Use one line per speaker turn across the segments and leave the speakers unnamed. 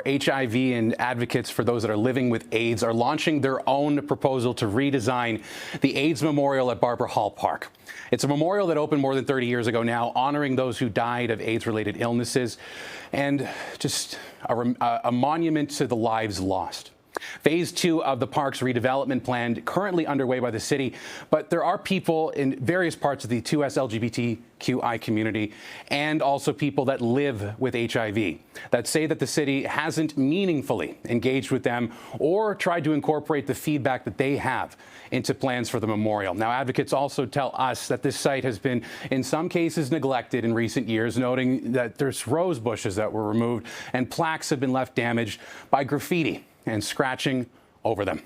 for HIV and advocates for those that are living with AIDS are launching their own proposal to redesign the AIDS Memorial at Barbara Hall Park. It's a memorial that opened more than 30 years ago now, honoring those who died of AIDS-related illnesses and just a monument to the lives lost. Phase 2 of the park's redevelopment plan currently underway by the city, but there are people in various parts of the 2S LGBTQI community and also people that live with HIV that say that the city hasn't meaningfully engaged with them or tried to incorporate the feedback that they have into plans for the memorial. Now, advocates also tell us that this site has been, in some cases, neglected in recent years, noting that there's rose bushes that were removed and plaques have been left damaged by graffiti and scratching over them.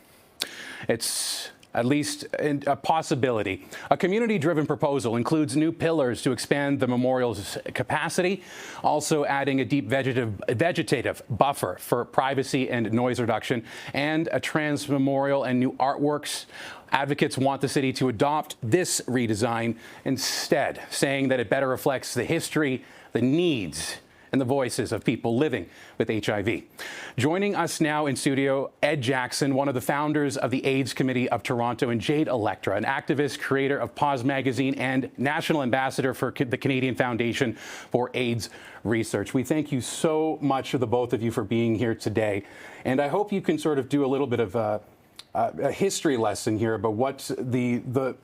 It's at least a possibility. A community-driven proposal includes new pillars to expand the memorial's capacity, also adding a deep vegetative buffer for privacy and noise reduction, and a trans memorial and new artworks. Advocates want the city to adopt this redesign instead, saying that it better reflects the history, the needs, and the voices of people living with HIV. Joining us now in studio, Ed Jackson, one of the founders of the AIDS Committee of Toronto, and Jade Elektra, an activist, creator of Pause Magazine, and national ambassador for the Canadian Foundation for AIDS Research. We thank you so much for the both of you for being here today. And I hope you can sort of do a little bit of a history lesson here about what the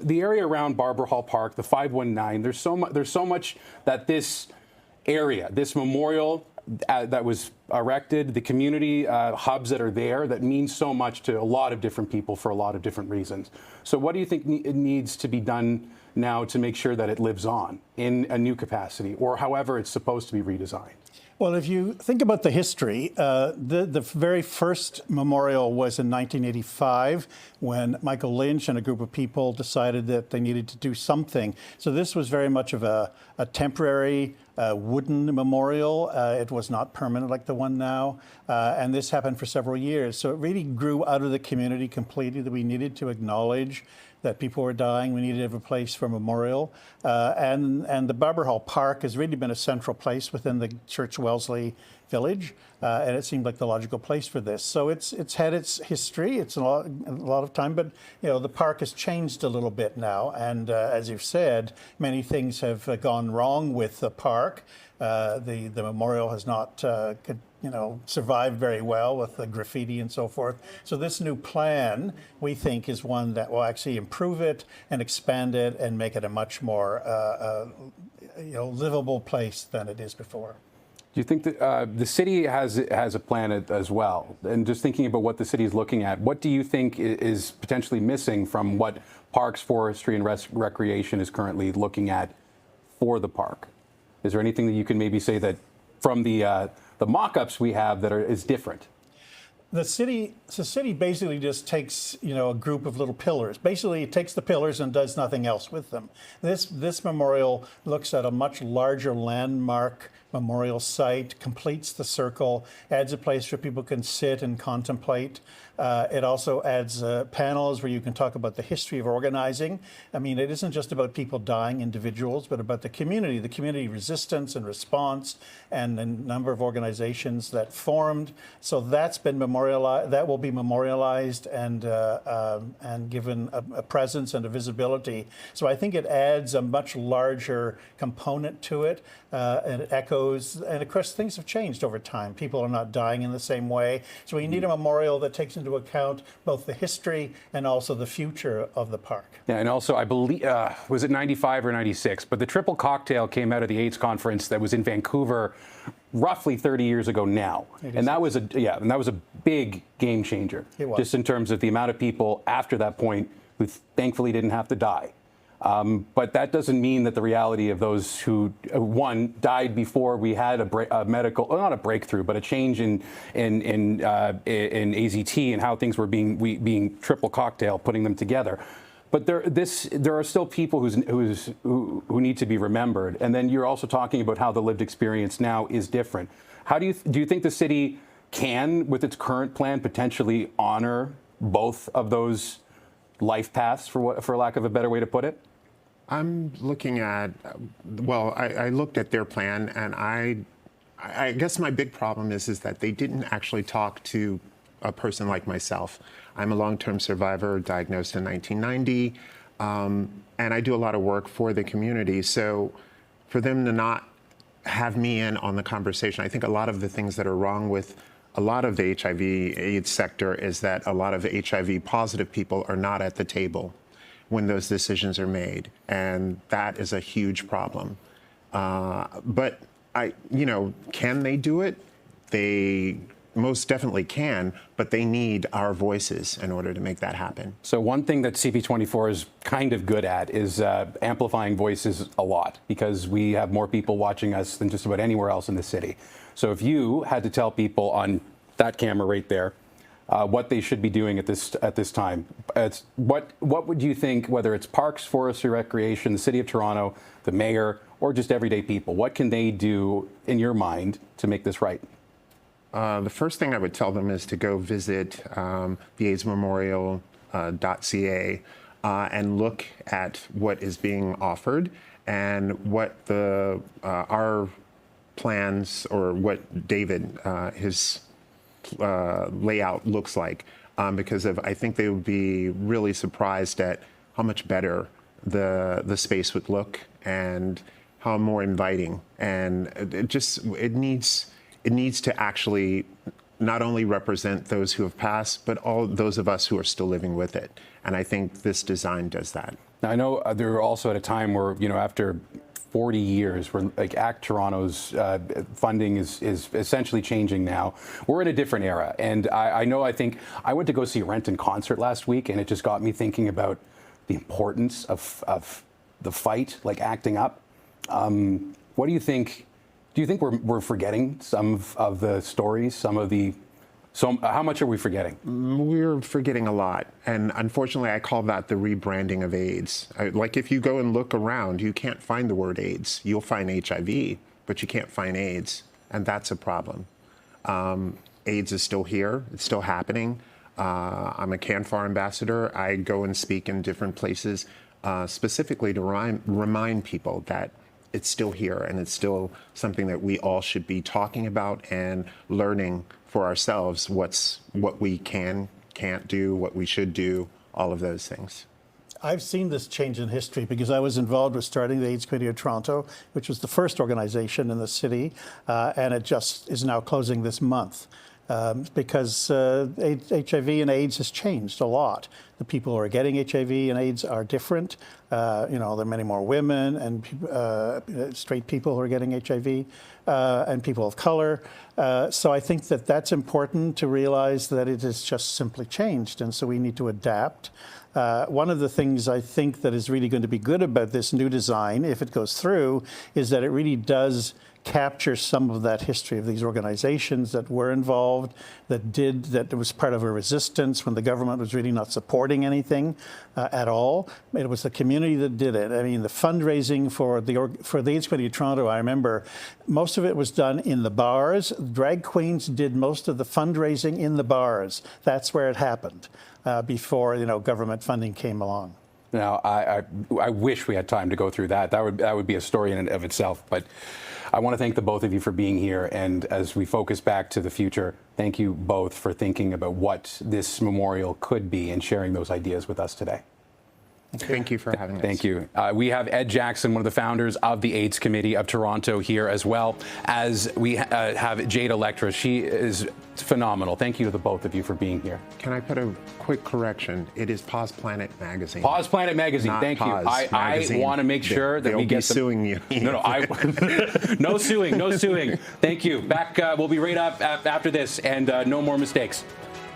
area around Barbara Hall Park, the 519. There's so much that this area, this memorial that was erected, the community hubs that are there, that means so much to a lot of different people for a lot of different reasons. So what do you think it needs to be done now to make sure that it lives on in a new capacity, or however it's supposed to be redesigned?
Well, if you think about the history, the very first memorial was in 1985 when Michael Lynch and a group of people decided that they needed to do something. So this was very much of a temporary wooden memorial. It was not permanent like the one now. And this happened for several years. So it really grew out of the community completely, that we needed to acknowledge that people were dying. We needed to have a place for a memorial. And the Barbara Hall Park has really been a central place within the Church Wellesley village. And it seemed like the logical place for this. So it's had its history. It's a lot of time, but you know, the park has changed a little bit now. And as you've said, many things have gone wrong with the park. The memorial has not survived very well with the graffiti and so forth. So this new plan, we think, is one that will actually improve it and expand it and make it a much more livable place than it is before.
Do you think that the city has a plan as well? And just thinking about what the city is looking at, what do you think is potentially missing from what Parks, Forestry, and Recreation is currently looking at for the park? Is there anything that you can maybe say that from the mock-ups we have that is different?
The city basically just takes, a group of little pillars. Basically, it takes the pillars and does nothing else with them. This memorial looks at a much larger landmark memorial site, completes the circle, adds a place where people can sit and contemplate. It also adds panels where you can talk about the history of organizing. I mean, it isn't just about people dying, individuals, but about the community resistance and response, and a number of organizations that formed. So that's been memorialized. That will be memorialized and given a presence and a visibility. So I think it adds a much larger component to it, and it echoes. And of course, things have changed over time. People are not dying in the same way. So we need a memorial that takes into account both the history and also the future of the park.
Yeah, and also I believe, was it 95 or 96? But the triple cocktail came out of the AIDS conference that was in Vancouver roughly 30 years ago now. And that was a big game changer.
It was.
Just in terms of the amount of people after that point who thankfully didn't have to die. But that doesn't mean that the reality of those who, one, died before we had a medical, not a breakthrough, but a change in AZT and how things were being triple cocktail, putting them together. But there are still people who need to be remembered. And then you're also talking about how the lived experience now is different. How do you think the city can, with its current plan, potentially honor both of those life paths, for lack of a better way to put it?
I'm looking at, well, I looked at their plan, and I guess my big problem is that they didn't actually talk to a person like myself. I'm a long-term survivor diagnosed in 1990, and I do a lot of work for the community. So for them to not have me in on the conversation, I think a lot of the things that are wrong with a lot of the HIV/AIDS sector is that a lot of HIV positive people are not at the table when those decisions are made, and that is a huge problem. But can they do it? They most definitely can, but they need our voices in order to make that happen.
So one thing that CP24 is kind of good at is amplifying voices a lot, because we have more people watching us than just about anywhere else in the city. So if you had to tell people on that camera right there what they should be doing at this time, what would you think, whether it's parks, forestry, recreation, the City of Toronto, the mayor, or just everyday people, what can they do in your mind to make this right?
The first thing I would tell them is to go visit the AIDS Memorial.ca and look at what is being offered and what our plans, or what David, his layout looks like, because I think they would be really surprised at how much better the space would look and how more inviting. And it needs to actually not only represent those who have passed, but all those of us who are still living with it. And I think this design does that.
Now, I know they're also at a time where, after 40 years, where like ACT Toronto's funding is essentially changing now. We're in a different era. And I think I went to go see Rent in concert last week, and it just got me thinking about the importance of the fight, like acting up. What do you think? Do you think we're forgetting some of the stories, how much are we forgetting?
We're forgetting a lot. And unfortunately, I call that the rebranding of AIDS. Like, if you go and look around, you can't find the word AIDS. You'll find HIV, but you can't find AIDS. And that's a problem. AIDS is still here. It's still happening. I'm a CANFAR ambassador. I go and speak in different places specifically to remind people that it's still here, and it's still something that we all should be talking about and learning for ourselves what we can't do, what we should do, all of those things.
I've seen this change in history because I was involved with starting the AIDS Committee of Toronto, which was the first organization in the city, and it just is now closing this month. Because HIV and AIDS has changed a lot. The people who are getting HIV and AIDS are different. There are many more women and straight people who are getting HIV and people of color. So I think that that's important to realize that it has just simply changed, and so we need to adapt. One of the things I think that is really going to be good about this new design, if it goes through, is that it really does capture some of that history of these organizations that were involved, that was part of a resistance when the government was really not supporting anything at all. It was the community that did it. I mean, the fundraising for the AIDS Committee of Toronto, I remember most of it was done in the bars. Drag queens did most of the fundraising in the bars. That's where it happened before government funding came along.
Now, I wish we had time to go through that. That would be a story in and of itself. But I want to thank the both of you for being here. And as we focus back to the future, thank you both for thinking about what this memorial could be and sharing those ideas with us today.
Thank you for having us.
Thank you. We have Ed Jackson, one of the founders of the AIDS Committee of Toronto, here, as well as we have Jade Elektra. She is phenomenal. Thank you to the both of you for being here.
Can I put a quick correction? It is Pause Planet Magazine.
Pause Planet Magazine.
Not
Thank you.
Pause
I want to make sure that we get
suing you.
No, no suing, no suing. Thank you. Back. We'll be right up after this, and no more mistakes.